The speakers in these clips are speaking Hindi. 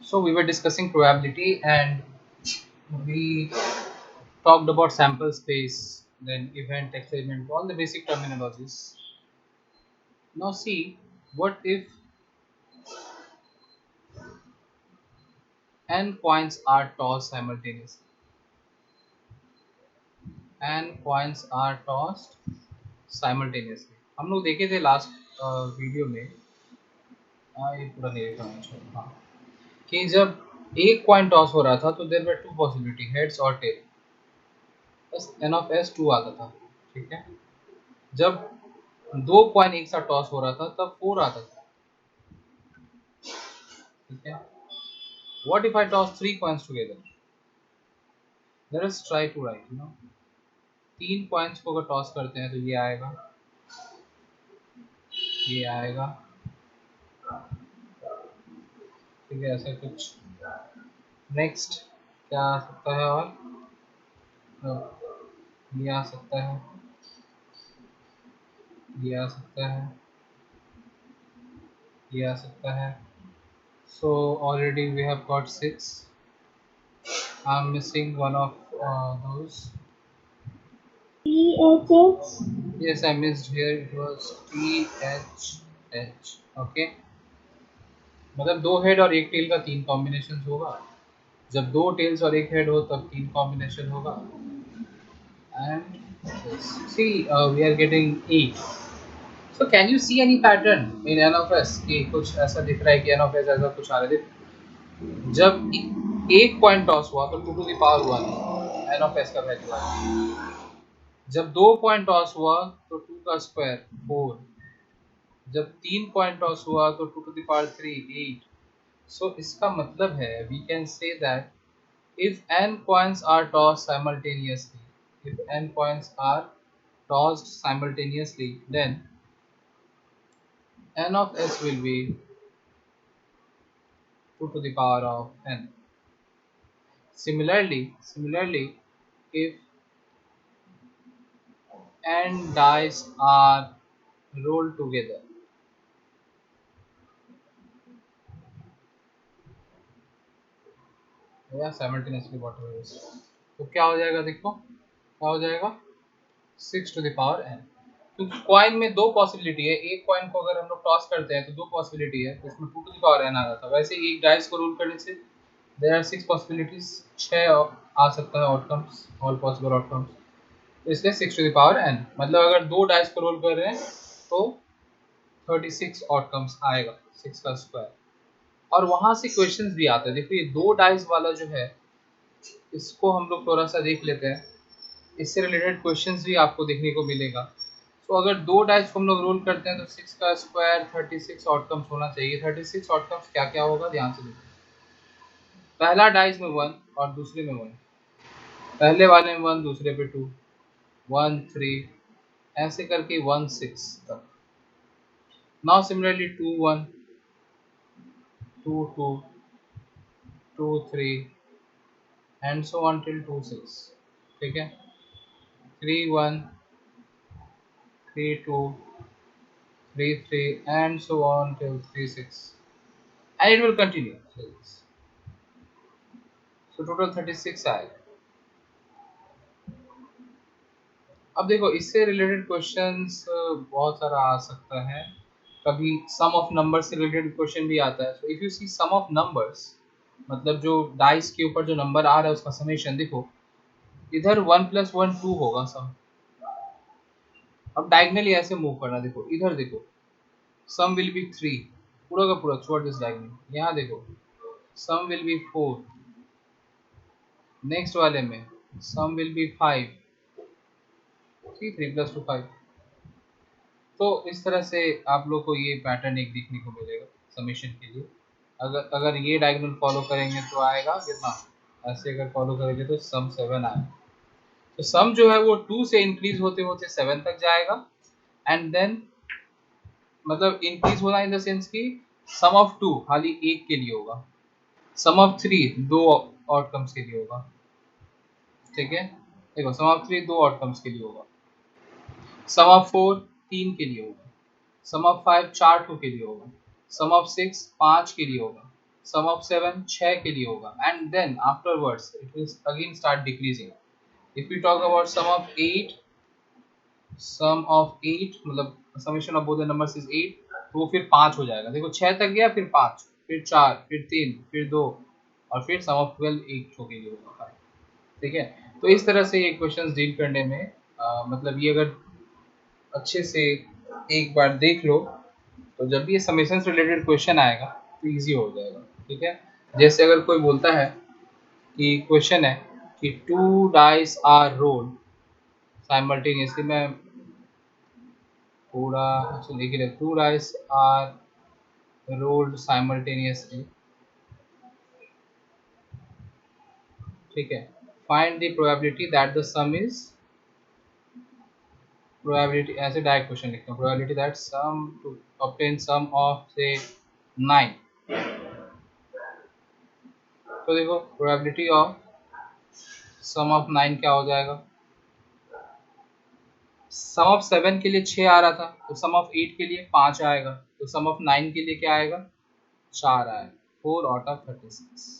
So we were discussing probability and we talked about sample space, then event, experiment, all the basic terminologies. Now see, what if n coins are tossed simultaneously? N coins are tossed simultaneously. हम लोग देखे थे लास्ट वीडियो में, ये पूरा नहीं देखा मैं, छोड़ो, हाँ, कि जब एक कॉइन टॉस हो रहा था तो there were two possibility, heads और टेल, बस एन ऑफ एस टू आता था, ठीक है। जब दो कॉइन एक साथ टॉस हो रहा था तब फोर आता था, ठीक है। What if I toss three coins together? Let us try to write, तीन कॉइन्स को अगर टॉस करते हैं तो ये आएगा, ये आएगा, ठीक है, ऐसा कुछ। नेक्स्ट क्या आ सकता है? और ये आ सकता है, ये आ सकता है, ये आ सकता है। So already we have got six. I'm missing one of those. THH. Yes, I missed here. It was THH. Okay. मतलब दो हेड और एक टेल का तीन कॉम्बिनेशन होगा। जब दो टेल्स और एक हेड हो तब तीन कॉम्बिनेशन होगा। And yes. See, we are getting 8. So can you see any pattern in n of s? कि कुछ ऐसा दिख रहा है कि n of s ऐसा कुछ आ रहा है। जब एक पॉइंट टॉस हुआ तो 2 to the power 1 n of s का वैल्यू आया। जब दो पॉइंट टॉस हुआ तो 2 का स्क्वायर 4। जब तीन पॉइंट टॉस हुआ तो 2 to the power 3 8। सो इसका मतलब है we can say that if n coins are tossed simultaneously, if n coins are tossed simultaneously, then n of s will be 2 to the power of n. Similarly, if n dice are rolled together, या simultaneously whatever it is, तो क्या हो जाएगा? देखो क्या हो जाएगा, 6 to the power n। क्योंकि कॉइन में दो पॉसिबिलिटी है, एक कॉइन को अगर हम लोग टॉस करते हैं तो दो पॉसिबिलिटी है, तो इसमें 2 to the power n आ रहा था। वैसे एक डाइस को रोल करने से देयर आर 6 पॉसिबिलिटीज, 6 आ सकता है आउटकम्स, ऑल पॉसिबल आउटकम्स, तो इसलिए 6 to the power n। मतलब अगर दो डाइस को रोल कर रहे हैं तो 36 आउटकम्स आएगा, 6 का स्क्वायर। और वहां से क्वेश्चंस भी आते हैं। देखो ये दो डाइस वाला जो है, इसको हम लोग थोड़ा सा देख लेते हैं, इससे रिलेटेड क्वेश्चंस भी आपको देखने को मिलेगा। तो अगर दो डाइस को हम लोग रोल करते हैं तो 6 का स्क्वायर 36 आउटकम्स होना चाहिए। 36 आउटकम्स क्या क्या होगा, ध्यान से देखो। पहला डाइस में 1 और दूसरे में 1, पहले वाले में 1, दूसरे पे 2, 1 3, ऐसे करके 1 6 तक। Now similarly 2 1, 2 2, 2 3 and so on till 2 6, ठीक है। 3 1, 3 2, 3 3 and so on till 3 6, and it will continue like this. So total 36 आएगा। अब देखो इससे रिलेटेड क्वेश्चंस बहुत सारा आ सकता है। कभी सम ऑफ नंबर्स से रिलेटेड क्वेश्चन भी आता है। So if you see sum of numbers, मतलब जो डाइस के ऊपर जो नंबर आ रहा है उसका समेशन, देखो इधर 1 + 1 2 होगा सम। अब डायगनली ऐसे मूव करना, देखो इधर देखो, सम विल बी 3 पूरा का पूरा थ्रू दिस डायगनल। यहाँ देखो सम विल बी 4, नेक्स्ट वाले में सम विल बी 5, 3 + 2 5। तो इस तरह से आप लोग को ये पैटर्न एक देखने को मिलेगा समीशन के लिए। अगर अगर ये डायगोनल फॉलो करेंगे तो आएगा कितना, ऐसे अगर फॉलो करेंगे तो सम 7 आएगा। तो सम जो है वो 2 से इंक्रीज होते होते 7 तक जाएगा, एंड देन मतलब इंक्रीज होना इन द सेंस कि सम ऑफ 2 खाली एक के लिए होगा, सम ऑफ 3 दो आउटकम्स के लिए होगा, ठीक है। देखो सम ऑफ 3 दो आउटकम्स के लिए होगा, सम ऑफ 4 तीन के लिए होगा, सम ऑफ 5 4 के लिए होगा, सम ऑफ 6 5 के लिए होगा, सम ऑफ 7 6 के लिए होगा, and then afterwards it will again start decreasing. If we talk about sum of 8, sum of 8 मतलब summation of both the numbers is 8, तो वो फिर 5 हो जाएगा. देखो 6 तक गया, फिर 5, फिर 4, फिर 3, फिर 2, और फिर सम ऑफ 12 एक हो के लिए होगा. ठीक है, तो इस तरह से ये क्वेश्चंस डील करने में मतलब ये अगर अच्छे से एक बार देख लो तो जब भी ये समेशन से रिलेटेड क्वेश्चन आएगा तो इजी हो जाएगा. ठीक है, जैसे अगर कोई बोलता है कि क्वेश्चन है कि 2 डाइस आर रोल्ड साइमल्टेनियसली, मैं पूरा अच्छा लिख रहे, 2 डाइस आर रोल्ड साइमल्टेनियसली. ठीक है, find the probability that the sum is, probability ऐसे डायरेक्ट क्वेश्चन लिखते हैं, probability that sum to obtain sum of say 9. तो देखो प्रोबेबिलिटी ऑफ सम ऑफ 9 क्या हो जाएगा, सम ऑफ 7 के लिए 6 आ रहा था, तो सम ऑफ 8 के लिए 5 आएगा, तो सम ऑफ 9 के लिए क्या आएगा, 4 आएगा. 4 आउट ऑफ 36.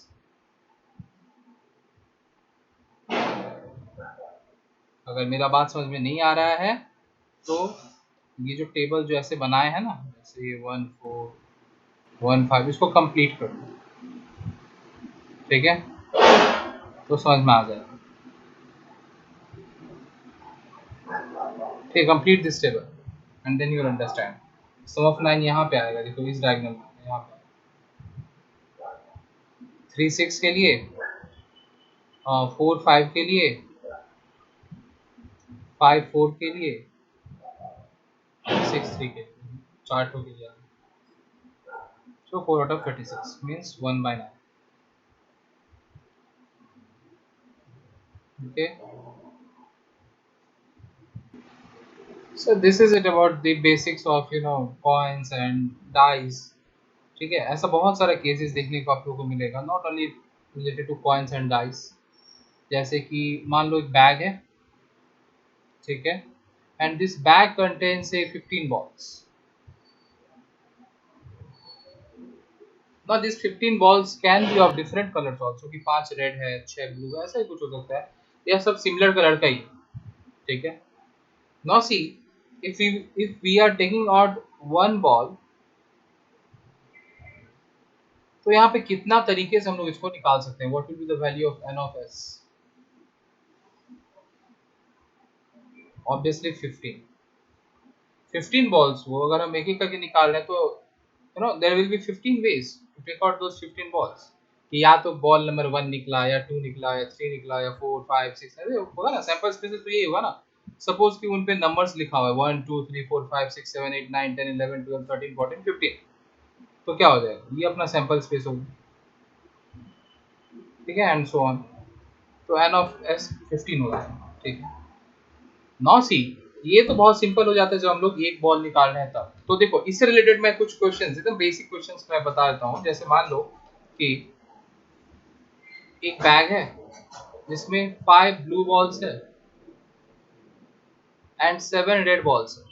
अगर मेरा बात समझ में नहीं आ रहा है तो ये जो टेबल जो ऐसे बनाए हैं ना, जैसे 1 4 1 5, इसको कंप्लीट कर दो. ठीक है, तो समझ में आ जाएगा. ठीक, complete this table and then you will understand. Sum of 9 यहाँ पे आएगा, देखो इस डायगोनल में यहाँ पे 3 6 के लिए, 4 5 के लिए, 5 4 के लिए, 6 3 के लिए, 4 2 के लिए. So 4 out of 36 means 1 by 9. Okay. So this is it about the basics of coins and dice. ठीक है, ऐसा बहुत सारा केसेस देखने को आप लोगों को मिलेगा, not only related two coins and dice. जैसे कि मान लो एक बैग है, ठीक है, and this bag contains A 15 balls. Now these 15 balls can be of different colors also, कि 5 रेड है, 6 ब्लू है, ऐसा ही कुछ हो सकता है. यह सब सिमिलर कलर का ही, ठीक है. Now see, if we are taking out one ball, तो यहाँ पे कितना तरीके से हम लोग इसको निकाल सकते हैं. What will be the value of n of s? Obviously 15. 15 balls वो अगर हम एक एक करके निकाल रहे हैं तो there will be 15 ways to take out those 15 balls. कि या तो बॉल नंबर 1 निकला, या 2 निकला, या 3 निकला, या 4 5 6, ऐसे होगा ना. सैंपल स्पेसेस तो यही होगा ना. सपोज कि उन पे नंबर्स लिखा हुआ है 1 2 3 4 5 6 7 8 9 10 11 12 13 14 15, तो क्या हो जाएगा, ये अपना सैंपल स्पेस होगा. ठीक है, एंड सो ऑन. तो n ऑफ s 15 हो जाएगा. ठीक है, नाउ सी, ये तो बहुत सिंपल हो जाता है जब हम लोग एक बॉल निकाल रहे हैं तब. तो देखो इससे रिलेटेड मैं कुछ क्वेश्चंस, एकदम बेसिक क्वेश्चंस मैं बता देता हूँ. जैसे मान लो कि एक बैग है जिसमें 5 ब्लू बॉल्स है एंड 7 रेड बॉल्स है,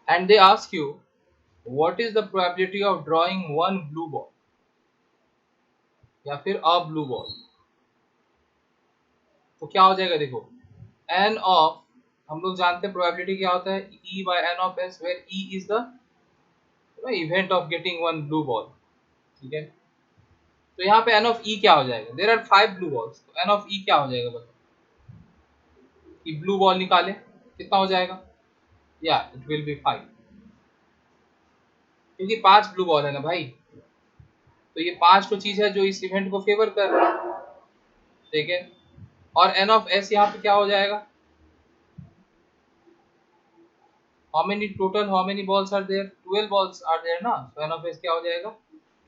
and they ask you what is the probability of drawing one blue ball या फिर अ ब्लू बॉल. तो क्या हो जाएगा, देखो n ऑफ, हम लोग जानते हैं प्रोबेबिलिटी क्या होता है, e by n of s, where e is the event of getting one blue ball. ठीक है, तो यहाँ पे n of e क्या हो जाएगा, देयर आर 5 ब्लू बॉल्स, तो n of e क्या हो जाएगा बताओ. कि ब्लू बॉल निकाले कितना हो जाएगा, या इट विल बी 5, क्योंकि 5 ब्लू बॉल है ना भाई. तो ये 5 तो चीज है जो इस इवेंट को फेवर कर रहा है. ठीक है, और n of s यहाँ पे क्या हो जाएगा, how many balls are there, 12 balls are there ना. so n of s क्या हो जाएगा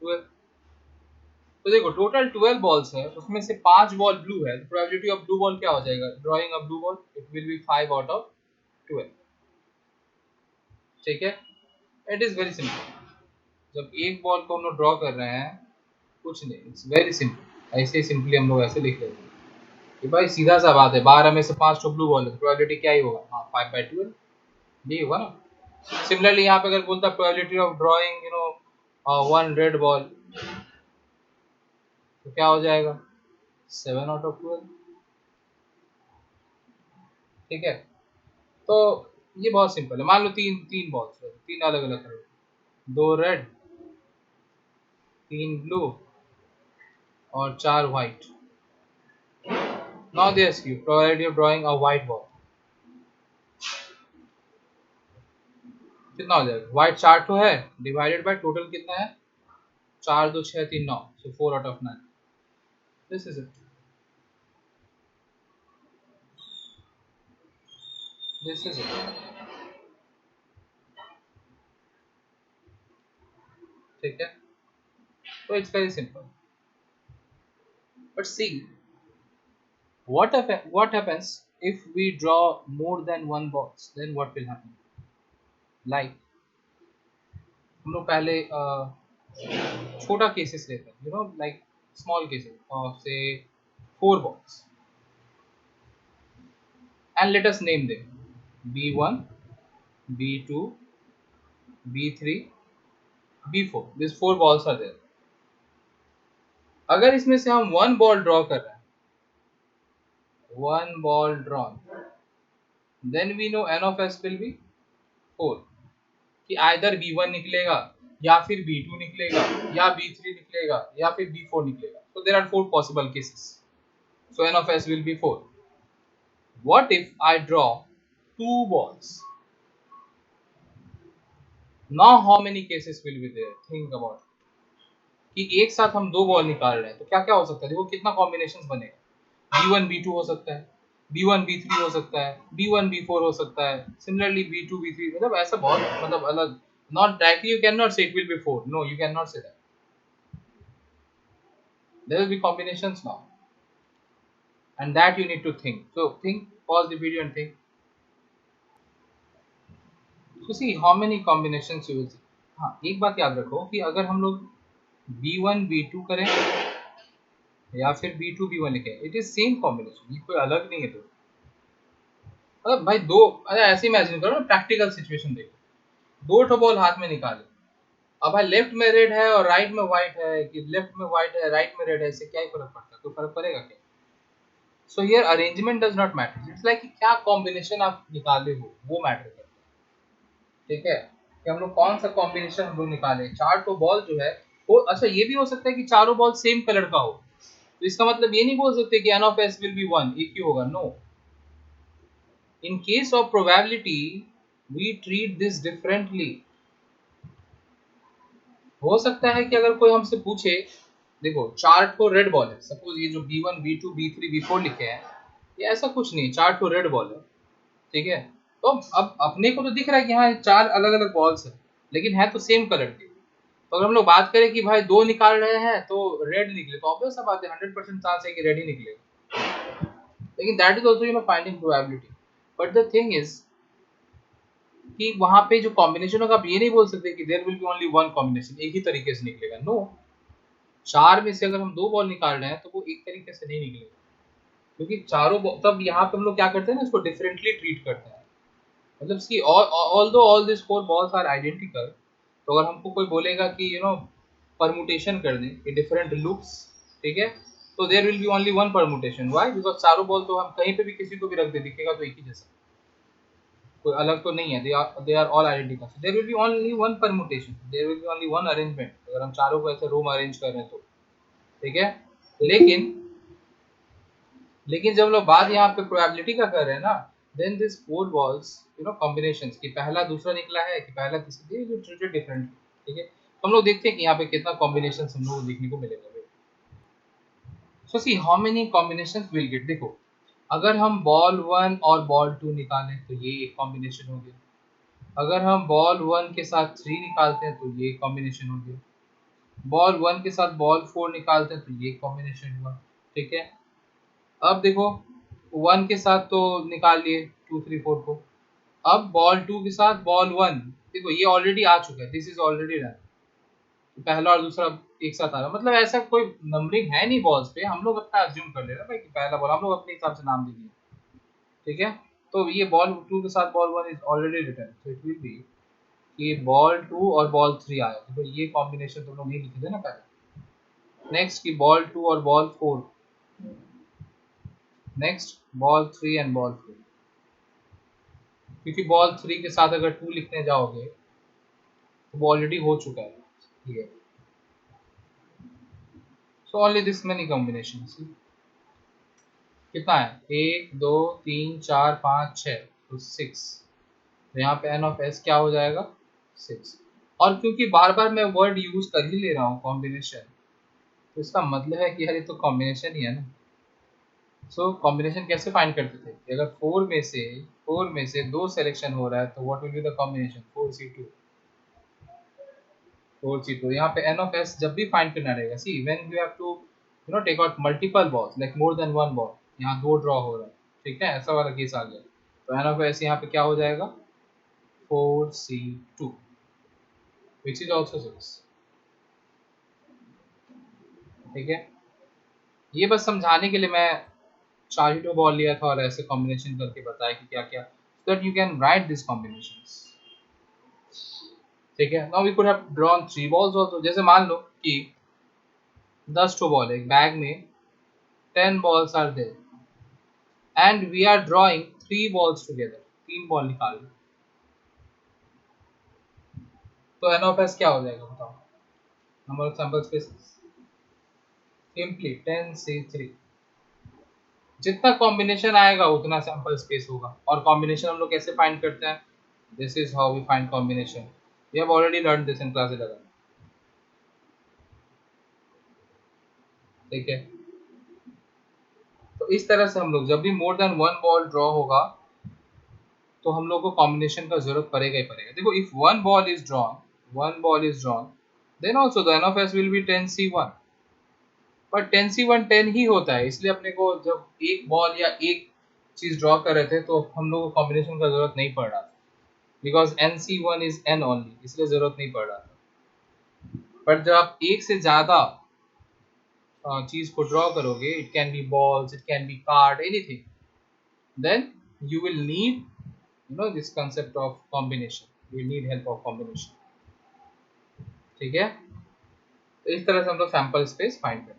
12. तो देखो टोटल 12 बॉल्स है, उसमें से 5 बॉल ब्लू है, तो प्रोबेबिलिटी ऑफ ब्लू बॉल क्या हो जाएगा, drawing a blue ball, it will B 5 out of 12. ठीक है, इट इज वेरी सिंपल. जब एक बॉल को हम लोग ड्रॉ कर रहे हैं, कुछ नहीं, इट्स वेरी सिंपल. ऐसे ही सिंपली हम लोग ऐसे लिख लेते हैं कि भाई सीधा सा बात है, 12 में से 5 तो ब्लू बॉल है, प्रोबेबिलिटी क्या ही होगा, हाँ 5/12 यही होगा ना. सिमिलरली यहाँ पे अगर बोलता प्रोबेबिलिटी ऑफ ड्राइंग और 1 रेड बॉल, तो क्या हो जाएगा 7 आउट ऑफ 12। ठीक है, तो ये बहुत सिंपल है। मान लो तीन तीन बॉल्स, तीन अलग अलग कलर, 2 रेड, 3 ब्लू और 4 white. Now they ask you provide you drawing a white ball, कितना हो जाएगा? व्हाइट 4 तो है, डिवाइडेड बाय टोटल कितना है? 4 2 6 3 9, सो 4 out of 9। This is it, this is it. ठीक है, so it's very simple. But see, what happens if we draw more than one box? Then what will happen? Like हम लोग पहले छोटा केसेस लेते हैं, you know, like small cases of say 4 box, and let us name them B1, B2, B3, B4. These 4 balls are there. अगर इसमें से हम 1 ball draw कर रहे हैं, 1 ball drawn, then we know n of s will be 4, कि आइदर B1 निकलेगा या फिर B2 निकलेगा या B3 निकलेगा या फिर B4 निकलेगा. So there are 4 possible cases. So n of s will be 4. What if I draw 2 balls? Now how many cases will be there? Think about it. कि एक साथ हम 2 बॉल निकाल रहे हैं तो क्या क्या हो सकता है? देखो कितना कॉम्बिनेशंस बनेगा. B1 B2 हो सकता है, B1 B3 हो सकता है, B1 B4 हो सकता है, सिमिलरली B2 B3, मतलब ऐसा बहुत मतलब अलग. Not directly you cannot say it will be 4. No, you cannot say that. There will be combinations now, and that you need to think. So think, pause the video and think. So see how many combinations you will see. हाँ, एक बात याद रखो कि अगर हम लोग B1 B2 करें या फिर B2 B1 लिखें, इट इज सेम कॉम्बिनेशन, ये कोई अलग नहीं है. तो मतलब भाई दो, अरे ऐसे इमेजिन करो ना, प्रैक्टिकल सिचुएशन देखो, 2 ठो बॉल हाथ में निकाले, अब भाई लेफ्ट में रेड है और राइट में व्हाइट है, कि लेफ्ट में व्हाइट है राइट में रेड है, इससे क्या ही फर्क पड़ता है? कोई फर्क पड़ेगा क्या? So here arrangement does not matter, it's like क्या कॉम्बिनेशन आप निकाले हो वो मैटर करता है. ठीक है, कि हम लोग कौन सा कॉम्बिनेशन हम लोग निकाले. 4 तो बॉल जो है वो, अच्छा ये भी हो सकता है कि चारों बॉल सेम कलर का हो, तो इसका मतलब ये नहीं बोल सकते कि n of s will be 1, एक ही होगा. No, in case of probability we treat this differently. हो सकता है कि अगर कोई हमसे पूछे, देखो 4 ठो रेड बॉल है, सपोज ये जो B1 B2 B3 B4 लिखे हैं, ये ऐसा कुछ नहीं, 4 ठो रेड बॉल है. ठीक है, तो अब अपने को तो दिख रहा है कि हाँ 4 अलग अलग बॉल्स है, लेकिन है तो सेम कलर की. तो अगर हम लोग बात करें कि भाई 2 निकाल रहे हैं तो रेड निकले, तो ऑब्वियस सा बात है 100% चांस है कि रेड ही निकलेगा. लेकिन that is also you know finding probability. But the thing is कि वहां पे जो कॉम्बिनेशन होगा, आप ये नहीं बोल सकते कि there will be only one combination, एक ही तरीके से निकलेगा. नो, 4 में से अगर हम 2 बॉल निकाल रहे हैं तो वो एक तरीके से नहीं निकलेगा, क्योंकि चारों तब यहाँ पे हम लोग क्या करते हैं ना, इसको डिफरेंटली ट्रीट करते हैं. मतलब see although all this 4 balls are identical, तो अगर हमको कोई बोलेगा कि यू नो परमुटेशन कर दें कि डिफरेंट लुक्स, ठीक है, तो there will be only one permutation. Why? Because चारों बॉल तो हम कहीं पे भी किसी को भी रख दे दिखेगा तो एक ही जैसा, कोई अलग तो नहीं है. They are all identical. There will be only one permutation, there will be only one arrangement, अगर हम चारों को ऐसे रो में अरेंज कर रहे हैं तो. ठीक है, लेकिन लेकिन जब लोग बात यहाँ पे प्रोबेबिलिटी का कर रहे हैं ना, then this 4 balls you know combinations, कि पहला दूसरा निकला है कि पहला तीसरा, जो ट्रीटेड डिफरेंट. ठीक है, तो हम लोग देखते हैं कि यहाँ पे कितना कॉम्बिनेशंस हम लोग को देखने को मिलेगा. So see how many combinations will get. देखो अगर हम बॉल 1 और बॉल 2 निकालें तो ये एक कॉम्बिनेशन हो गया. अगर हम बॉल 1 के साथ 3 निकालते हैं तो ये कॉम्बिनेशन हो गया. बॉल 1 के साथ बॉल 4 निकालते हैं तो ये कॉम्बिनेशन हुआ. ठीक है, अब देखो 1 के साथ तो निकाल लिए 2 3 4 को, अब बॉल 2 के साथ बॉल 1, देखो ये ऑलरेडी आ चुका है, दिस इज ऑलरेडी डन. पहला और दूसरा एक साथ आ रहा, मतलब ऐसा कोई नंबरिंग है नहीं बॉल्स पे, हम लोग अपना अज्यूम कर ले रहे हैं भाई कि पहला बॉल हम लोग अपने हिसाब से नाम दे दिए. ठीक है, तो ये बॉल 2 के साथ ball 1 is already written, so it will be कि बॉल 2 और बॉल 3 आया, तो ये कॉम्बिनेशन तुम लोग नहीं लिखे थे ना पहले। नेक्स्ट की बॉल 2 और ball 4, next ball 3 and ball 4, क्योंकि बॉल 3 के साथ अगर 2 लिखने जाओगे तो वो ऑलरेडी हो चुका है, ठीक है। So only this many combination. कितना है, 1 2 3 4 5 6, तो 6। तो यहाँ पे एन ऑफ एस क्या हो जाएगा, 6। और क्योंकि बार बार मैं वर्ड यूज कर ही ले रहा हूँ कॉम्बिनेशन, तो इसका मतलब है कि यार ये तो कॉम्बिनेशन ही है ना। सो कॉम्बिनेशन कैसे फाइंड करते थे कि अगर 4 में से 2 सिलेक्शन हो रहा है तो what will be the combination, 4C2, 4C2। यहाँ पे एन ऑफ एस जब भी फाइंड करना रहेगा, see when you have to take out multiple balls like more than one ball, यहाँ 2 ड्रॉ हो रहा है, ठीक है, ऐसा वाला केस आ गया, तो एन ऑफ एस यहाँ पे क्या हो जाएगा, 4C2 which is also 6, ठीक है। ये बस समझाने के लिए मैं 4 ही 2 बॉल लिया था और ऐसे कॉम्बिनेशन करके बताया कि क्या क्या, so that you can write these combinations, ठीक है। now we could have drawn 3 balls also, जैसे मान लो कि 10 टू बॉल, एक बैग में 10 balls are there and we are drawing 3 balls together, 3 ball निकाल लो, तो एन ऑफ एस क्या हो जाएगा बताओ, number of sample spaces, simply 10C3। जितना कॉम्बिनेशन आएगा उतना सैंपल स्पेस होगा। और कॉम्बिनेशन हम लोग कैसे फाइंड करते हैं, this is how we find combination, we have already learn this in class 11, ठीक है। तो इस तरह से हम लोग जब भी मोर देन वन बॉल ड्रॉ होगा तो हम लोग को कॉम्बिनेशन का जरूरत पड़ेगा ही पड़ेगा। देखो if one ball is drawn then also the n of S will be 10C1, पर 10C1 10 ही होता है, इसलिए अपने को जब एक बॉल या एक चीज ड्रॉ कर रहे थे तो हम लोग को कॉम्बिनेशन का जरूरत नहीं पड़ रहा था, because NC1 is N only, इसलिए जरूरत नहीं पड़ रहा था। पर जब आप एक से ज्यादा चीज को ड्रॉ करोगे, it can be balls, it can be card, anything, then you will need this concept of combination, you need help of combination, ठीक है। तो इस तरह से हम लोग सैंपल स्पेस फाइंड करें।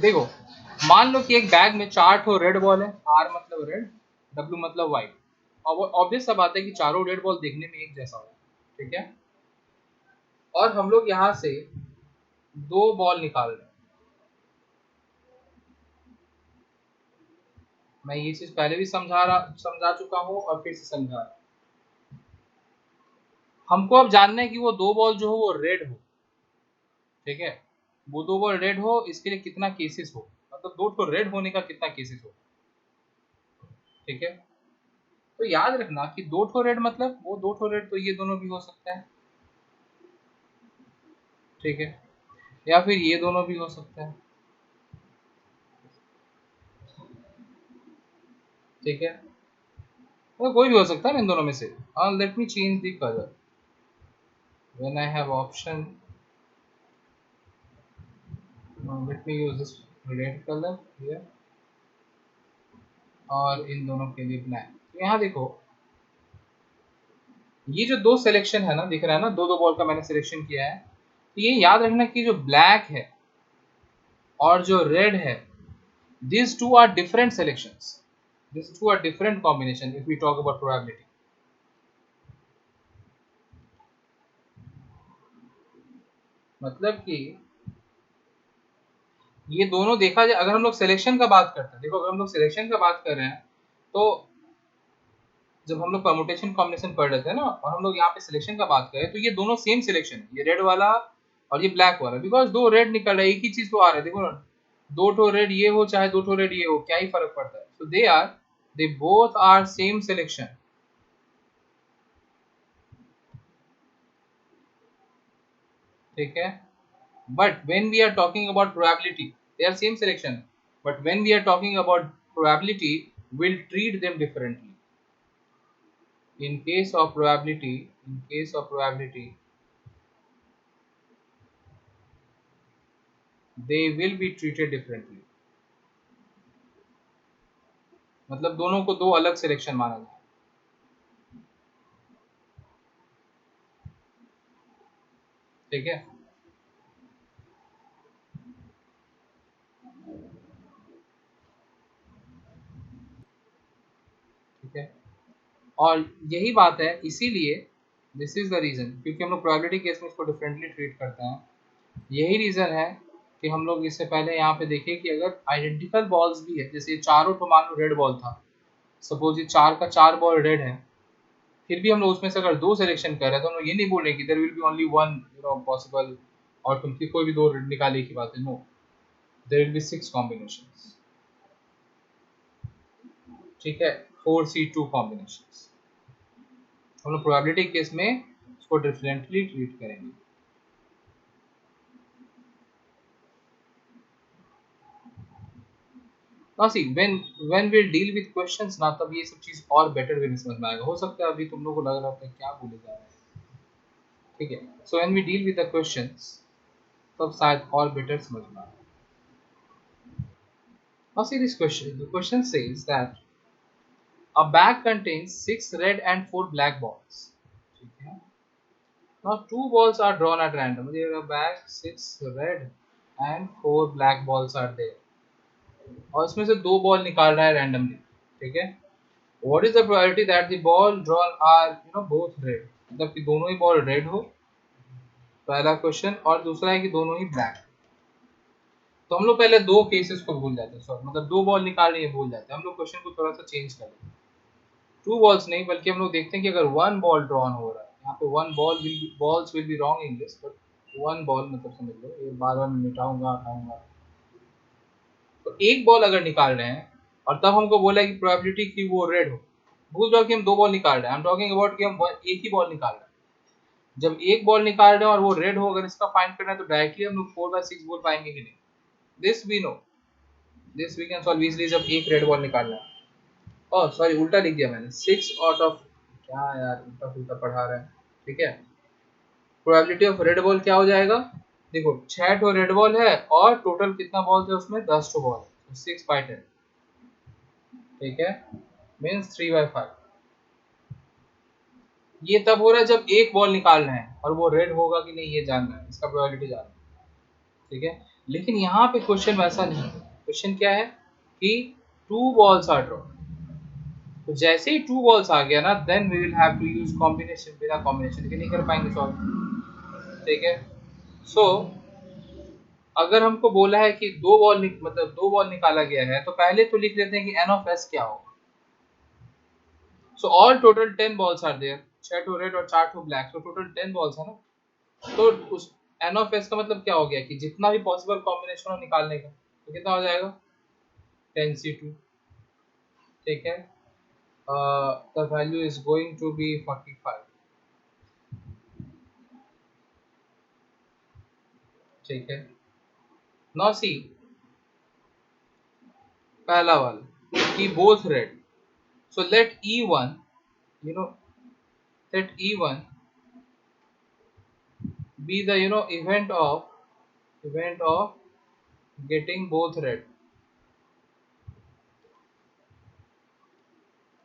देखो मान लो कि एक बैग में 4 ठो रेड बॉल है, R मतलब रेड, W मतलब व्हाइट, और वो ऑब्वियस सा बात है कि चारों रेड बॉल देखने में एक जैसा होगा, ठीक है। और हम लोग यहाँ से 2 बॉल निकाल रहे हैं। मैं ये चीज पहले भी समझा चुका हूँ और फिर से समझा रहा हूँ। हमको अब जानना है कि वो 2 बॉल जो हो वो रेड हो, ठीक है, वो 2 बॉल रेड हो, इसके लिए कितना केसेस हो, मतलब 2 ठो रेड होने का कितना केसेस हो, ठीक है। तो याद रखना कि 2 ठो रेड मतलब वो 2 ठो रेड तो ये दोनों भी हो सकता है, ठीक है, या फिर ये दोनों भी हो सकता है, ठीक है, तो कोई भी हो सकता है इन दोनों में से। Let me change the colour when I have option, let me use this red colour here, और इन दोनों के लिए ब्लैक। तो यहाँ देखो ये जो 2 सिलेक्शन है ना, दिख रहा है ना, 2 बॉल का मैंने सिलेक्शन किया है, तो ये याद रखना कि जो ब्लैक है और जो रेड है, these two are different selections, these two are different combination if we talk about probability। मतलब कि ये दोनों देखा जाए, अगर हम लोग सिलेक्शन का बात करते हैं, देखो अगर हम लोग सिलेक्शन का बात कर रहे हैं तो जब हम लोग परमुटेशन कॉम्बिनेशन पढ़ रहे थे ना, और हम लोग यहाँ पे सिलेक्शन का बात करें तो ये दोनों सेम सिलेक्शन है, ये रेड वाला और ये ब्लैक वाला, बिकॉज 2 रेड निकल रहा है, एक ही चीज तो आ रहा है, देखो ना, 2 ठो रेड ये हो चाहे 2 ठो रेड ये हो, क्या ही फर्क पड़ता है। So they both are same selection, ठीक है। But when we are talking about probability, they are same selection. But when we are talking about probability, we'll treat them differently. In case of probability, they will be treated differently. मतलब दोनों को 2 अलग सिलेक्शन माना जाए, ठीक है, ठीक है। और यही बात है, इसीलिए दिस इज द रीजन, क्योंकि हम लोग प्रोबेबिलिटी केस में इसको डिफरेंटली ट्रीट करते हैं। यही रीजन है कि हम लोग इससे पहले यहाँ पे देखें कि अगर आइडेंटिकल बॉल्स भी है, जैसे ये चारों तो मान लो रेड बॉल था, सपोज ये 4 का 4 बॉल रेड है, फिर भी हम लोग उसमें से अगर 2 सिलेक्शन कर रहे हैं तो हम लोग ये नहीं बोल रहे कि there will be only one possible outcome, की कोई भी 2 निकाले की बात है, no, there will be 6 combinations. ठीक है, 4C2 कॉम्बिनेशंस। हम लोग प्रोबेबिलिटी केस में इसको डिफरेंटली ट्रीट करेंगे। Now see, when we deal with questions ना, तब ये सब चीज और बेटर वे में समझ में आएगा। हो सकता है अभी तुम लोग को लग रहा होता है क्या बोले जा रहे हैं, ठीक है। So when we deal with the questions, तब शायद और बेटर समझ में आए। Now see this question. The question says that a bag contains 6 red and 4 black balls. ठीक है। Now 2 balls are drawn at random. There are a bag, 6 red and 4 black balls are there. और इसमें से 2 बॉल निकाल रहा है रैंडमली, ठीक है। What is the probability that the ball drawn are both red? मतलब कि दोनों ही बॉल रेड हो, पहला क्वेश्चन, और दूसरा है कि दोनों ही ब्लैक। तो हम लोग पहले 2 केसेस को भूल जाते हैं, सॉरी मतलब 2 बॉल निकाल रही है भूल जाते हैं, हम लोग क्वेश्चन को थोड़ा सा चेंज कर लेते हैं। 2 बॉल्स नहीं, बल्कि हम लोग देखते हैं कि अगर 1 बॉल ड्रॉन हो रहा है, यहाँ पे 1 balls will be wrong English, but 1 ball मतलब समझ लो, ये बार बार मैं मिटाऊंगा हटाऊंगा। तो एक बॉल अगर निकाल रहे हैं और तब हमको बोला है कि प्रोबेबिलिटी कि वो रेड हो, भूल जाओ कि हम 2 बॉल निकाल रहे हैं, आई एम टॉकिंग अबाउट कि हम एक ही बॉल निकाल रहे हैं। जब एक बॉल निकाल रहे हैं और वो रेड हो, अगर इसका फाइंड करना है तो डायरेक्टली हम लोग 4/6 बोल पाएंगे कि नहीं? This we know, this we can solve easily जब एक रेड बॉल निकालना है। ओह सॉरी, उल्टा लिख दिया मैंने, 6 आउट ऑफ, क्या यार उल्टा उल्टा पढ़ा रहा है, ठीक है। प्रोबेबिलिटी ऑफ रेड बॉल क्या हो जाएगा, देखो 6 ठो रेड बॉल है और टोटल कितना बॉल है उसमें, 10 ठो बॉल, 6/10, ठीक है, मीन्स 3/5। ये तब हो रहा है जब एक बॉल निकाल रहे हैं और वो रेड होगा कि नहीं ये जानना है, इसका प्रोबेबिलिटी जानना है, ठीक है। लेकिन यहाँ पे क्वेश्चन वैसा नहीं है। क्वेश्चन क्या है कि 2 बॉल्स आर ड्रॉ, तो जैसे ही 2 बॉल्स आ गया ना, then we will have to use combination, बिना कॉम्बिनेशन के नहीं कर पाएंगे सॉल्व, ठीक है। सो अगर हमको बोला है कि 2 बॉल मतलब 2 बॉल निकाला गया है, तो पहले तो लिख लेते हैं कि n ऑफ s क्या होगा। So all total 10 balls are there, 6 to red और 4 to black, so total 10 balls है ना। तो उस एन ऑफ एस का मतलब क्या हो गया कि जितना भी पॉसिबल कॉम्बिनेशन हो निकालने का, तो कितना हो जाएगा 10C2, ठीक है। The value is going to be 45, ठीक है। नाउ सी पहला वाला कि both red, so let E1 you know let E1 be the event of getting both red,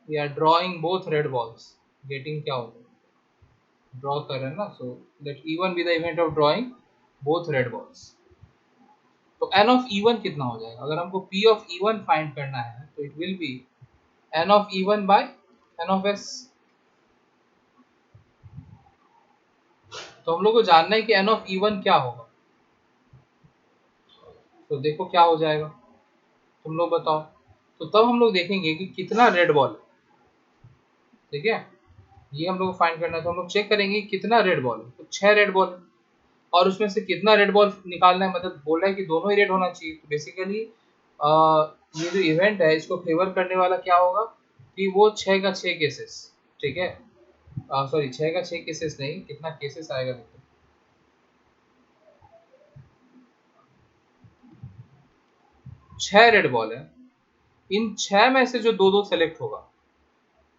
we are drawing both red balls, getting क्या होता है ड्रॉ कर रहे हैं ना, सो let E1 be the event of drawing both red balls। तो n ऑफ E1 कितना हो जाएगा, अगर हमको P ऑफ E1 फाइंड करना है तो it will be n of E1 by n of s। तो हम लोग को जानना है कि n ऑफ E1 क्या होगा, तो देखो क्या हो जाएगा, तुम लोग बताओ। तो तब हम लोग देखेंगे कि कितना रेड बॉल है, ठीक है, ये हम लोग को फाइंड करना है। तो हम लोग चेक करेंगे कितना रेड बॉल है, तो 6 रेड बॉल है और उसमें से कितना रेड बॉल निकालना है, मतलब बोल रहा है कि दोनों ही रेड होना चाहिए। तो बेसिकली ये जो इवेंट है इसको फेवर करने वाला क्या होगा कि वो 6 का 6 केसेस, ठीक है, सॉरी 6 का 6 केसेस नहीं, कितना केसेस आएगा देखो, 6 रेड बॉल है, इन 6 में से जो दो दो सेलेक्ट होगा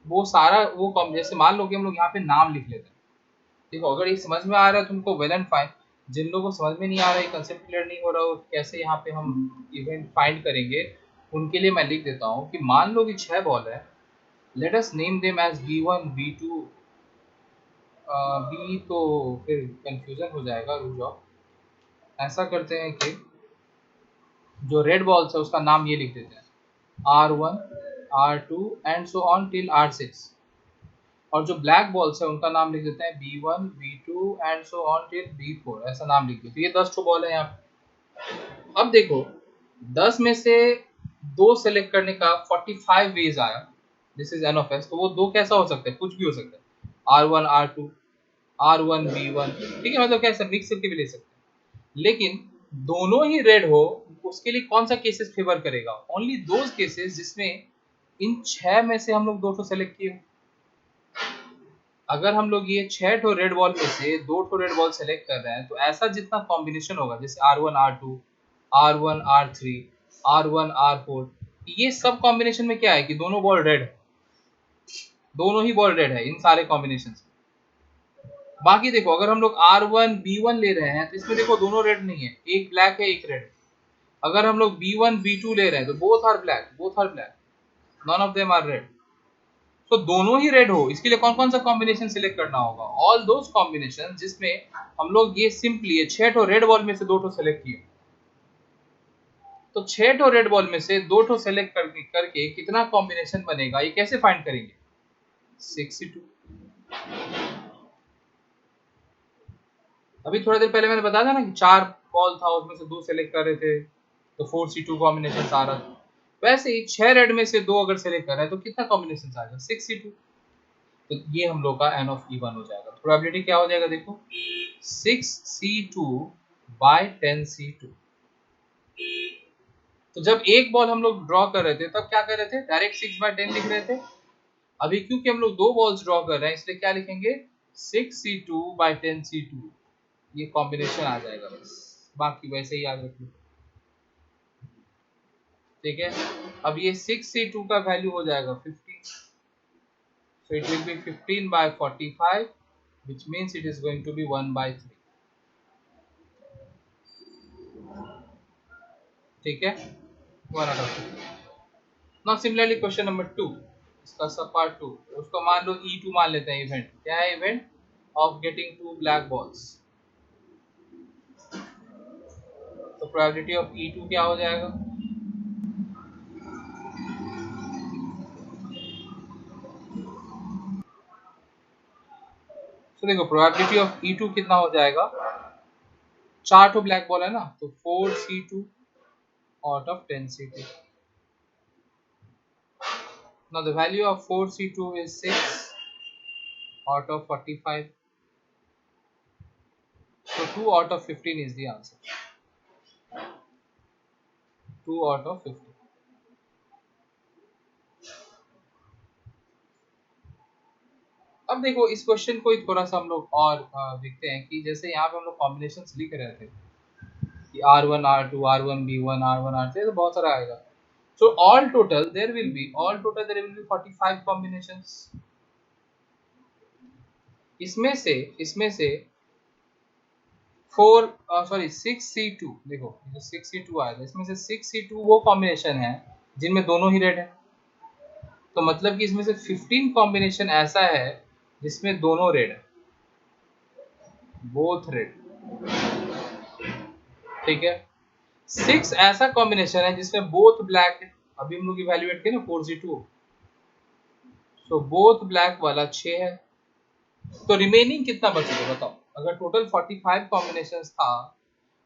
वो सारा वो कम, जैसे मान लो कि हम लोग यहाँ पे नाम लिख लेते हैं। देखो अगर ये समझ में आ रहा है तुमको वेल एंड फाइन, जिन लोगों को समझ में नहीं आ रहा है, कंसेप्ट क्लियर नहीं हो रहा हो कैसे यहाँ पे हम इवेंट फाइंड करेंगे, उनके लिए मैं लिख देता हूँ कि मान लो कि 6 बॉल है, let us name them as B1 B2 B तो फिर कंफ्यूजन हो जाएगा, रुक जाओ। ऐसा करते हैं कि जो रेड बॉल्स है उसका नाम ये लिख देते हैं, R1, R2 and so on till R6। और जो ब्लैक बॉल्स है उनका नाम लिख देते हैं B1, B2 and so on till B4, ऐसा नाम लिख देते हैं। ये 10 ठो बॉल है यहाँ पे। अब देखो 10 में से दो सेलेक्ट करने का 45 वेज आया, this is an of S. तो वो दो कैसा हो सकता है, कुछ भी हो सकता है, R1, R2, R1, B1, ठीक है, मतलब कैसे मिक्स करके भी ले सकते हैं। लेकिन दोनों ही रेड हो, उसके लिए कौन सा केसेस फेवर करेगा? ओनली दोज केसेस जिसमें इन 6 में से हम लोग दो ठो सेलेक्ट किए। अगर हम लोग ये 6 ठो रेड बॉल में से दो ठो रेड बॉल सेलेक्ट कर रहे हैं, तो ऐसा जितना कॉम्बिनेशन होगा, जैसे R1, R2, R1, R3, R1, R4, ये सब कॉम्बिनेशन में क्या है कि दोनों बॉल रेड है, दोनों ही बॉल रेड है इन सारे कॉम्बिनेशन से। बाकी देखो अगर हम लोग R1, B1 ले रहे हैं तो इसमें देखो दोनों रेड नहीं है, एक ब्लैक है एक रेड। अगर हम लोग B1, B2 ले रहे हैं तो both are black, none of them are red. तो दोनों ही रेड हो, इसके लिए कौन कौन सा कॉम्बिनेशन सिलेक्ट करना होगा? ऑल दोज कॉम्बिनेशन जिसमें हम लोग ये सिंपली 6 ठो रेड बॉल में से दो ठो सेलेक्ट किए। तो 6 ठो रेड बॉल में से दो ठो सेलेक्ट करके कितना कॉम्बिनेशन बनेगा, ये कैसे फाइंड करेंगे? 62। अभी थोड़ा देर पहले मैंने बताया था ना कि 4 बॉल था, उसमें से 2 सेलेक्ट कर रहे थे तो 4C2 कॉम्बिनेशन आ रहा था। वैसे ही 6 रेड में से 2 अगर सेलेक्ट कर रहे हैं तो कितना कॉम्बिनेशन आएगा? 6C2। तो ये हम लोग का N of E1 हो जाएगा। प्रोबेबिलिटी क्या हो जाएगा देखो, 6C2 by 10C2। तो जब एक बॉल हम लोग ड्रॉ कर रहे थे तब क्या कर रहे थे, डायरेक्ट 6/10 लिख रहे थे। अभी क्योंकि हम लोग दो बॉल्स ड्रॉ कर रहे हैं इसलिए क्या लिखेंगे, 6C2 by 10C2, ये कॉम्बिनेशन आ जाएगा बस, बाकी वैसे ही याद रख लो, ठीक है। अब ये 6C2 का वैल्यू हो जाएगा 15, so it will be 15 by 45, which means it is going to be 1/3, ठीक है, 1/3। Now similarly question number 2, इसका सब पार्ट 2, उसको मान लो E2 मान लेते हैं। इवेंट क्या है? Event of getting 2 black balls. तो प्रोबेबिलिटी ऑफ E2 क्या हो जाएगा? तो देखो प्रोबेबिलिटी ऑफ E2 कितना हो जाएगा, 4 तो ब्लैक बॉल है ना, तो 4C2 out of 10C2। Now the value of 4C2 is 6 out of 45, so 2 out of 15 is the answer, 2 out of 15। अब देखो इस क्वेश्चन को ही थोड़ा सा हम लोग और देखते हैं कि जैसे यहाँ पे हम लोग कॉम्बिनेशंस लिख रहे थे कि R1, R2, R1, B1, R1, R3, तो बहुत सारा आएगा। So all total there will be 45 combinations। इसमें से 6C2, देखो जो 6C2 आया था इसमें से 6C2 वो कॉम्बिनेशन है जिनमें दोनों ही रेड है। तो मतलब कि इसमें से 15 कॉम्बिनेशन ऐसा है जिसमें दोनों रेड है, बोथ रेड, ठीक है। 6 ऐसा कॉम्बिनेशन है जिसमें बोथ ब्लैक है, अभी हम लोग इवैल्यूएट किए ना 4C2, तो बोथ ब्लैक वाला 6 है। तो रिमेनिंग कितना बचेगा बताओ? अगर टोटल 45 कॉम्बिनेशंस था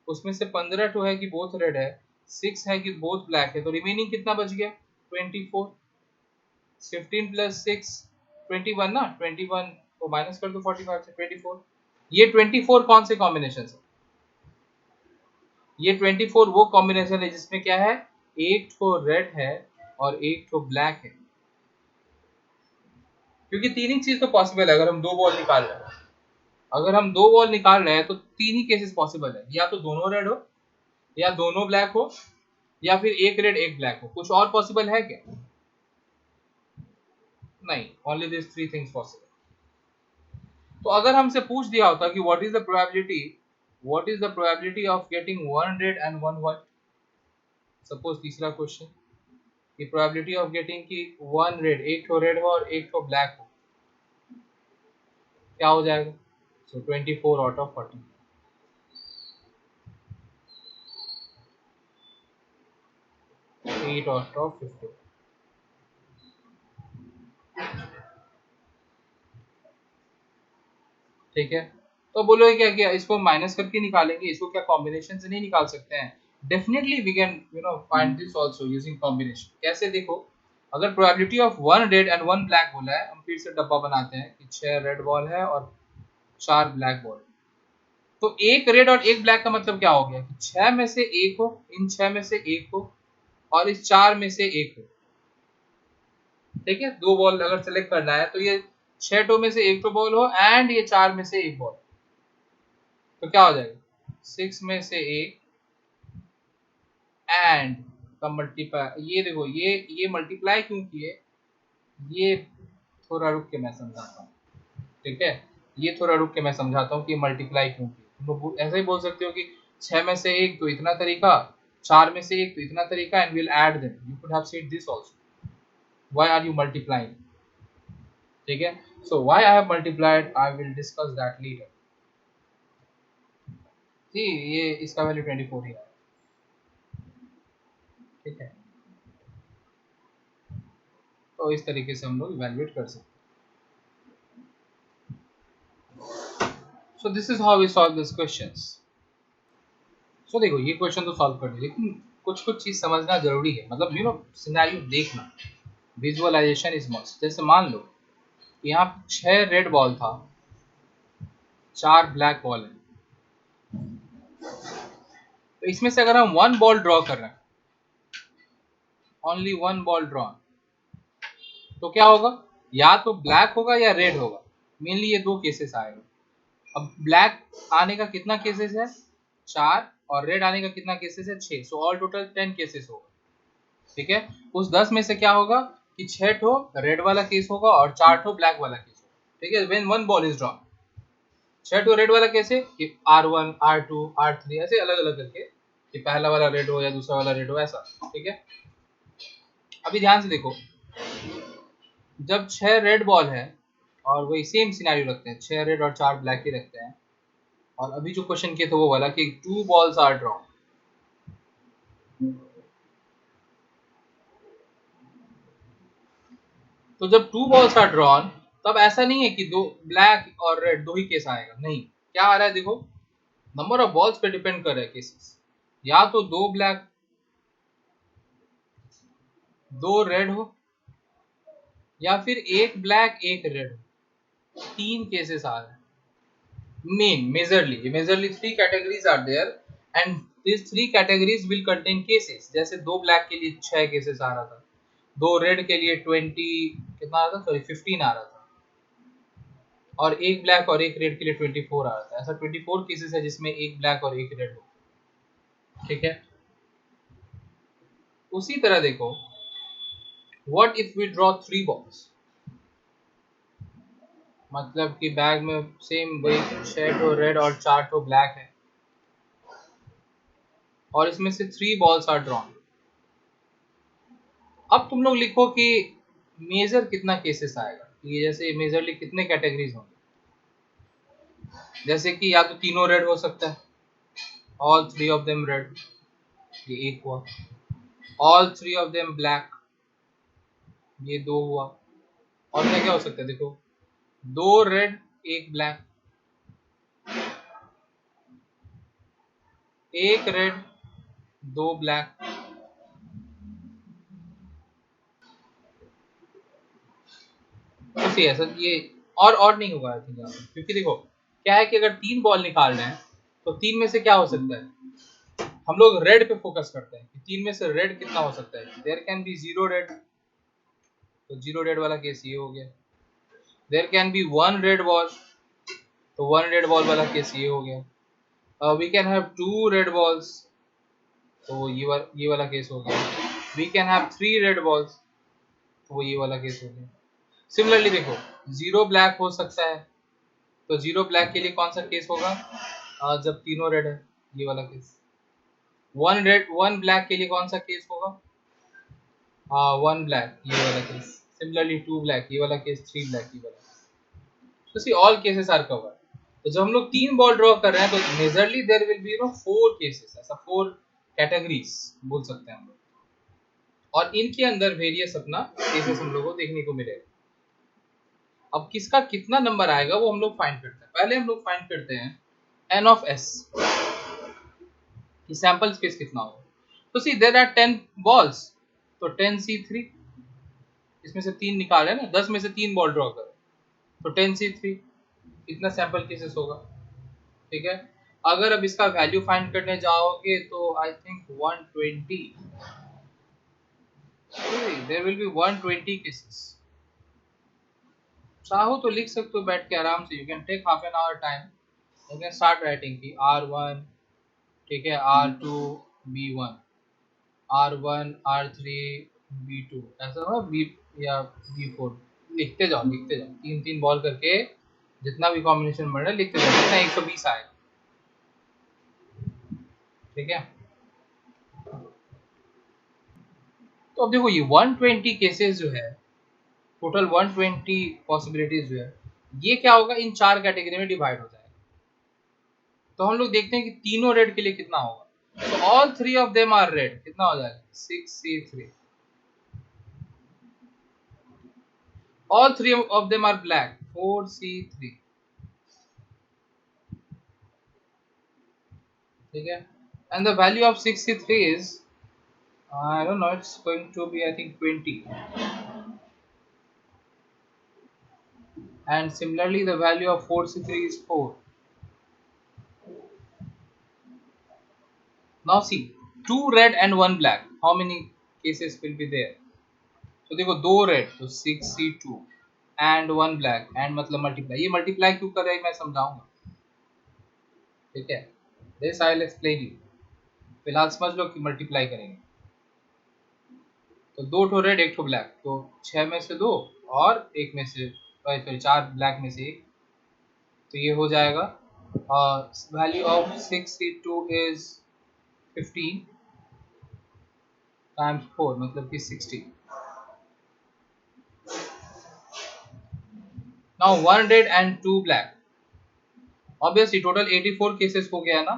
उसमें से 15 तो है कि बोथ रेड है, 6 है कि बोथ ब्लैक है, तो रिमेनिंग कितना बच गया? 24। 15 प्लस 6 21 ना, 21 को माइनस कर दो 45 से, 24। ये 24 कौन से कॉम्बिनेशन है? ये 24 वो कॉम्बिनेशन है जिसमें क्या है, एक तो रेड है और एक तो ब्लैक है, क्योंकि तीन ही चीज तो पॉसिबल है। अगर हम दो बॉल निकाल रहे हैं, अगर हम दो बॉल निकाल रहे हैं तो तीन ही केसेस पॉसिबल है, या तो दोनों रेड हो, या दोनों ब्लैक हो, या फिर एक रेड एक ब्लैक हो। कुछ और पॉसिबल है क्या? नहीं, only this three things possible. तो अगर हमसे पूछ दिया होता कि what is the probability of getting one red and one white, suppose तीसरा क्वेश्चन की प्रोबेबिलिटी ऑफ गेटिंग की वन रेड, एक तो रेड हो और एक तो ब्लैक हो, क्या हो जाएगा? सो 24 आउट ऑफ 40, 8 आउट ऑफ 50। ठीक है, तो बोलोगे क्या किया, इसको माइनस करके निकालेंगे, इसको क्या कॉम्बिनेशन से नहीं निकाल सकते हैं? Definitely we can find this also using combination. कैसे? देखो, अगर probability of 1 red and 1 black बोला है, हम फिर से डब्बा बनाते हैं कि 6 रेड बॉल है और 4 ब्लैक बॉल। तो एक रेड और एक ब्लैक का मतलब क्या हो गया कि 6 में से एक हो, इन 6 में से एक हो, और इस 4 में से एक हो। ठीक है, दो बॉल अगर सेलेक्ट करना है तो ये 6 टो में से एक तो बॉल हो एंड ये 4 में से एक बॉल, तो क्या हो जाएगा? 6 में से एक एंड का मल्टीप्लाई, ये देखो ये मल्टीप्लाई क्यों किए, ये थोड़ा रुक के मैं समझाता हूँ। ठीक है, ये थोड़ा रुक के मैं समझाता हूँ कि मल्टीप्लाई क्यों किए। तुम लोग ऐसे ही बोल सकते हो कि 6 में से एक तो इतना तरीका, 4 में से एक तो इतना तरीका, and will add them. You could have said this also, why are you multiplying? ठीक है, so why I have multiplied I will discuss that later. जी, ये इसका वैल्यू 24 ही है। ठीक है, तो इस तरीके से हम लोग इवैल्यूएट कर सकते हैं। So this is how we solve this questions. So देखो, ये क्वेश्चन तो सॉल्व कर दिया, लेकिन कुछ कुछ चीज समझना जरूरी है, मतलब सिनेरियो देखना, विजुअलाइजेशन इज मस्ट। जैसे मान लो यहाँ 6 रेड बॉल था, 4 ब्लैक बॉल है, तो इसमें से अगर हम वन बॉल ड्रॉ कर रहे हैं, ओनली वन बॉल ड्रॉ, तो क्या होगा? या तो ब्लैक होगा या रेड होगा। मेनली ये दो केसेस आएगा। अब ब्लैक आने का कितना केसेस है? 4, और रेड आने का कितना केसेस है? 6। सो ऑल टोटल 10 केसेस होगा। ठीक है, उस 10 में से क्या होगा कि 6 ठो रेड वाला केस होगा और 4 ठो ब्लैक वाला केस होगा। ठीक है, when one ball is drawn, 6 ठो रेड वाला कैसे कि R1 R2 R3 ऐसे अलग अलग करके, कि पहला वाला रेड हो या दूसरा वाला रेड हो, ऐसा। ठीक है, अभी ध्यान से देखो, जब 6 रेड बॉल है, और वही सेम सिनेरियो रखते हैं, 6 रेड और 4 ब्लैक ही रखते हैं, और अभी जो क्वेश्चन किए थे वो वाला कि 2 बॉल्स आर ड्रॉन। तो जब 2 बॉल्स आर ड्रॉन, तब ऐसा नहीं है कि दो ब्लैक और रेड दो ही केस आएगा, नहीं। क्या आ रहा है देखो, नंबर ऑफ बॉल्स पे डिपेंड कर रहा है केसेस। या तो दो ब्लैक, दो रेड हो, या फिर एक ब्लैक एक रेड हो, 3 केसेस आ रहे हैं। Majorly 3 categories are there, and these 3 categories will contain cases। जैसे दो ब्लैक के लिए 6 केसेस आ रहा था, दो रेड के लिए 20 कितना आ रहा था, सॉरी 15 आ रहा था, और एक ब्लैक और एक रेड के लिए 24 आ रहा था। ऐसा 24 केसेस है जिसमें एक ब्लैक और एक रेड हो। ठीक है, उसी तरह देखो, what if we draw 3 balls, मतलब कि बैग में सेम वही 6 ठो रेड और 4 ठो ब्लैक है, और इसमें से 3 बॉल्स आर ड्रॉन। अब तुम लोग लिखो कि मेजर कितना केसेस आएगा, ये जैसे मेजरली कितने कैटेगरीज होंगे। जैसे कि या तो तीनों रेड हो सकता है, ऑल 3 ऑफ देम रेड, ये एक हुआ। ऑल 3 ऑफ देम ब्लैक, ये दो हुआ। और क्या क्या हो सकता है देखो, दो रेड एक ब्लैक, एक रेड दो ब्लैक। ऐसा ऐसा ये और नहीं होगा यहाँ पे, क्योंकि देखो क्या है कि अगर 3 बॉल निकाल रहे हैं तो 3 में से क्या हो सकता है, हम लोग रेड पे फोकस करते हैं कि 3 में से रेड कितना हो सकता है। देयर कैन बी 0 रेड, तो 0 रेड वाला केस ये हो गया। There can be 1 red ball, तो 1 रेड बॉल वाला केस ये हो गया। We can have 2 red balls, तो ये वाला केस हो गया। We can have 3 red balls, तो वो ये वाला केस हो गया। सिमिलरली देखो, 0 ब्लैक हो सकता है, तो 0 ब्लैक के लिए कौन सा केस होगा, जब तीनों रेड है, ये वाला केस। 1 रेड 1 ब्लैक के लिए कौन सा केस होगा, 1 ब्लैक, ये वाला केस। सिमिलरली 2 ब्लैक, ये वाला केस। 3 ब्लैक, ये वाला। तो see all cases are covered. तो जब हम लोग 3 बॉल ड्रॉ कर रहे हैं तो majorly there will be 4 cases, ऐसा 4 कैटेगरीज बोल सकते हैं हम लोग, और इनके अंदर वेरियस अपना केसेस हम लोग को देखने को मिलेगा। अब किसका कितना नंबर आएगा वो हम लोग फाइंड करते हैं। पहले हम लोग फाइंड करते हैं n ऑफ s कि सैंपल स्पेस कितना होगा। तो सी देयर आर 10 बॉल्स, तो 10c3, इसमें से 3 निकाले ना, 10 में से 3 बॉल ड्रॉ करो तो 10c3 इतना सैंपल केसेस होगा। ठीक है, अगर अब इसका वैल्यू फाइंड करने जाओगे तो I think 120, there will be 120 cases. चाहो तो लिख सकते हो बैठ के आराम से, you can take half an hour time, you can start writing की R1, ठीक है, R2 B1, R1 R3 B2, ऐसा हो B या B4, लिखते जाओ लिखते जाओ, 3-3 बॉल करके जितना भी कॉम्बिनेशन बन रहा है लिखते जाओ, कितना 120 आएगा। ठीक है, तो अब देखो ये 120 केसेस जो है, टोटल 120 पॉसिबिलिटीज जो है, ये क्या होगा, इन 4 कैटेगरी में डिवाइड हो जाएगा। तो हम लोग देखते हैं कि तीनों रेड के लिए कितना होगा। तो all 3 of them are red, कितना हो जाएगा 6c3। All 3 of them are black, 4c3। ठीक है, and the value of 6c3 is I don't know, it's going to be I think 20, and similarly the value of 4c3 is 4. Now see, 2 red and 1 black, how many cases will be there? तो देखो 2 रेड तो 6c2 एंड 1 ब्लैक, एंड मतलब मल्टीप्लाई, ये मल्टीप्लाई क्यों कर रहा है मैं समझाऊंगा। ठीक है, this I will explain you, फिलहाल समझ लो कि मल्टीप्लाई करेंगे। तो 2 ठो रेड 1 ठो ब्लैक, तो 6 में से 2 और 1 में से सॉरी 4 ब्लैक में से 1, तो ये हो जाएगा value of 6c2 is 15 times 4 मतलब कि 60। Now 1 red and 2 black, obviously total 84 cases हो गया ना,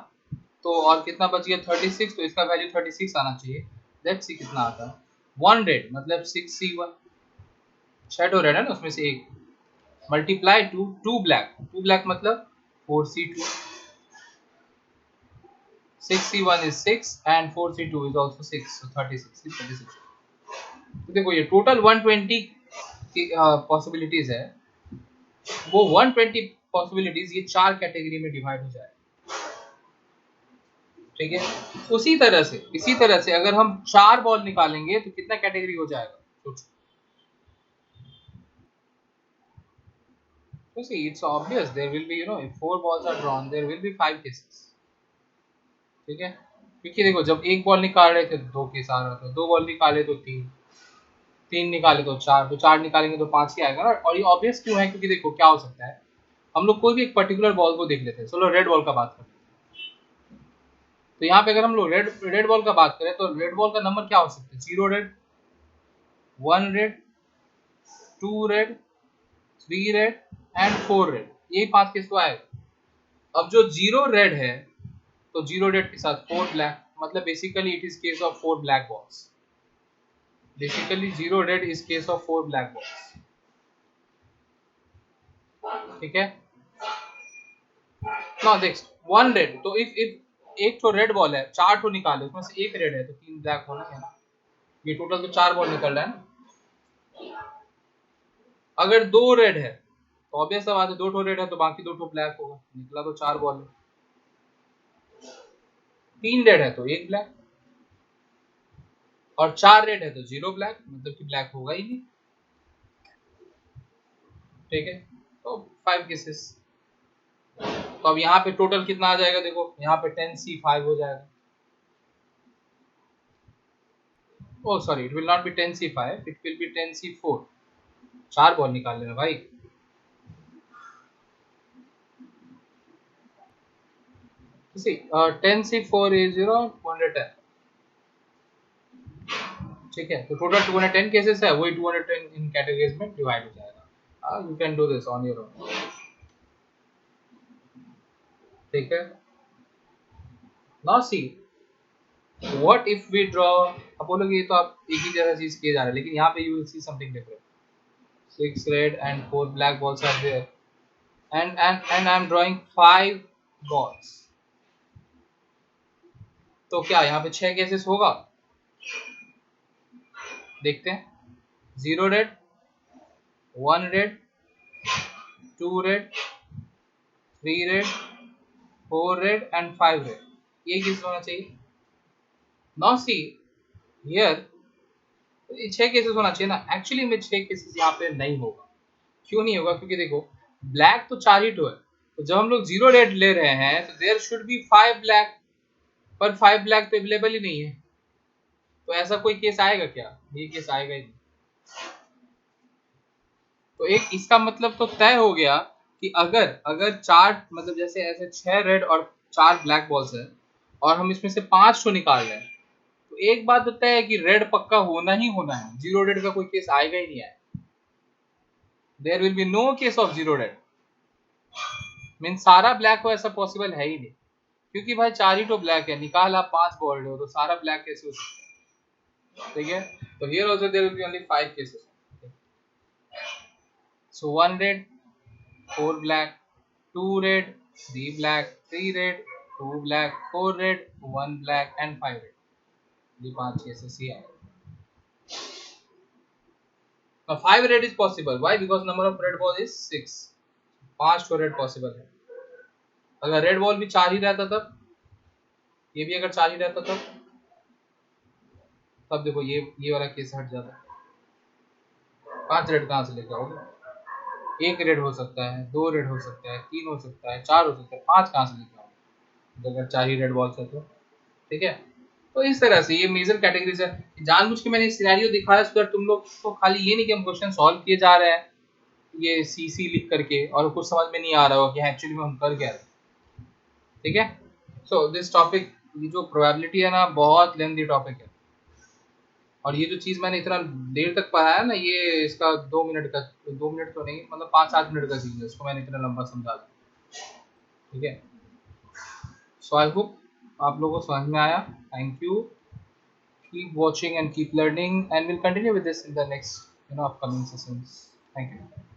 तो और कितना बच गया 36, तो इसका वैल्यू 36 आना चाहिए। लेट्स सी कितना आता है। 1 रेड मतलब 6c1, 6 तो रेड है ना, उसमें से एक मल्टीप्लाई 2 ब्लैक, 2 ब्लैक मतलब 4c2, 6c1 is 6 and 4c2 is also 6, so 36। तो देखो ये टोटल 120 की पॉसिबिलिटीज है, वो 120 पॉसिबिलिटीज ये 4 कैटेगरी में डिवाइड हो जाए। ठीक है, इसी तरह से अगर हम 4 बॉल निकालेंगे तो कितना कैटेगरी हो जाएगा सोचो। So see, it's obvious there will be, if 4 balls are drawn, there will be 5 cases. ठीक है, क्योंकि देखो जब एक बॉल निकाल रहे थे तो 2 केस आ रहा था, 2 बॉल निकाले तो 3, 3 निकाले तो 4, तो 4 निकालेंगे तो 5 ही आएगा ना। और ये ऑब्वियस क्यों है, क्योंकि देखो क्या हो सकता है, हम लोग कोई भी एक पर्टिकुलर बॉल को देख लेते हैं। चलो रेड बॉल का बात करते हैं, तो यहाँ पे अगर हम लोग रेड बॉल का बात करें तो रेड बॉल का नंबर क्या हो सकता है, 0 red, 1 red, 2 red, 3 red and 4 red, यही 5 केस तो आएगा। अब जो 0 रेड है तो 0 रेड के साथ 4 ब्लैक, मतलब basically it is case of 4 black balls. Basically 0 red is case of 4 black balls. ठीक है, नाउ नेक्स्ट 1 रेड, तो इफ एक तो रेड बॉल है, 4 तो निकाले, उसमें से एक रेड है तो 3 ब्लैक होना है ना, ये टोटल तो 4 बॉल निकल रहा है ना। अगर 2 रेड है तो ऑब्वियस बात है 2 ठो रेड है तो बाकी 2 ठो ब्लैक होगा, निकला तो 4 बॉल है। 3 रेड है तो 1 ब्लैक, और 4 रेड है तो 0 ब्लैक, मतलब कि ब्लैक होगा ही नहीं। ठीक है, तो 5 केसेस। तो अब यहाँ पे टोटल कितना आ जाएगा, देखो यहाँ पे 10c5 हो जाएगा। Oh sorry, it will not be 10c5, it will be 10c4। 4 ball निकाल लेना भाई। See, 10c4 is 210। ठीक है, तो टोटल 210 केसेस है, वही 210 इन कैटेगरीज में डिवाइड हो जाएगा। You can do this on your own. ठीक है, now see what if we draw, अब बोलोगे ये तो आप एक ही जैसा चीज किए जा रहे हैं, लेकिन यहाँ पे you will see something different. 6 red and 4 black balls are there, and I'm drawing 5 balls. तो क्या यहाँ पे 6 केसेस होगा? देखते हैं. 0 red, 1 red, 2 red, 3 red, 4 red and 5 red. ये केसेस होना चाहिए. नाउ सी हियर 6 केसेस होना चाहिए ना. एक्चुअली में 6 केसेस यहाँ पे नहीं होगा. क्यों नहीं होगा? क्योंकि देखो ब्लैक तो 4 ही तो है, तो जब हम लोग 0 रेड ले रहे हैं तो देयर शुड बी 5 ब्लैक, पर 5 ब्लैक तो अवेलेबल ही नहीं है. तो ऐसा कोई केस आएगा क्या? ये केस आएगा ही नहीं. तो एक इसका मतलब तो तय हो गया कि अगर अगर 4 मतलब जैसे ऐसे 6 रेड और 4 ब्लैक बॉल्स है और हम इसमें से 5 तो निकाल रहे हैं, तो एक बात तो तय है कि रेड पक्का होना ही होना है. 0 रेड का कोई केस आएगा ही नहीं है. There will be no case of 0 red. Mean सारा ब्लैक हो ऐसा पॉसिबल है ही नहीं, क्योंकि भाई 4 ही तो ब्लैक है. निकाल आप 5 बोल्ड हो तो सारा ब्लैक कैसे हो सकता है? ठीक है, तो here also there will be only 5 cases. So 1 red, 4 black, 2 red, 3 black, 3 red, 2 black, 4 red, 1 black and 5 red. ये 5 केसेस ही आए. Now 5 red is possible. Why? Because number of red ball is 6. 5 तो red possible है. अगर रेड बॉल भी 4 ही रहता तब, ये भी अगर 4 ही रहता तब देखो ये वाला केस हट जाता. 5 रेड कहाँ से लेके आओगे? 1 रेड हो सकता है, 2 रेड हो सकता है, 3 हो सकता है, 4 हो सकता है, 5 कहाँ से लेके आओगे अगर 4 ही रेड बॉल्स है तो? ठीक है, तो इस तरह से ये मेजर कैटेगरीज है. जानबूझ के मैंने सिनेरियो दिखाया सो दैट तुम लोग को खाली ये नहीं कि हम क्वेश्चन सॉल्व किए जा रहे हैं ये सीसी लिख करके और कुछ समझ में नहीं आ रहा हो कि एक्चुअली में हम कर क्या रहे हैं. ठीक है, सो दिस टॉपिक, ये जो प्रोबेबिलिटी है ना, बहुत लेंथी टॉपिक है. और ये जो चीज मैंने इतना देर तक पढ़ाया ना, ये इसका 2 मिनट का, 2 मिनट तो नहीं, मतलब 5-7 मिनट का चीज है, इसको मैंने इतना लंबा समझा दिया. ठीक है, सो आई होप आप लोगों को समझ में आया. Thank you. Keep watching and keep learning, and we'll continue with this in the next upcoming sessions. Thank you.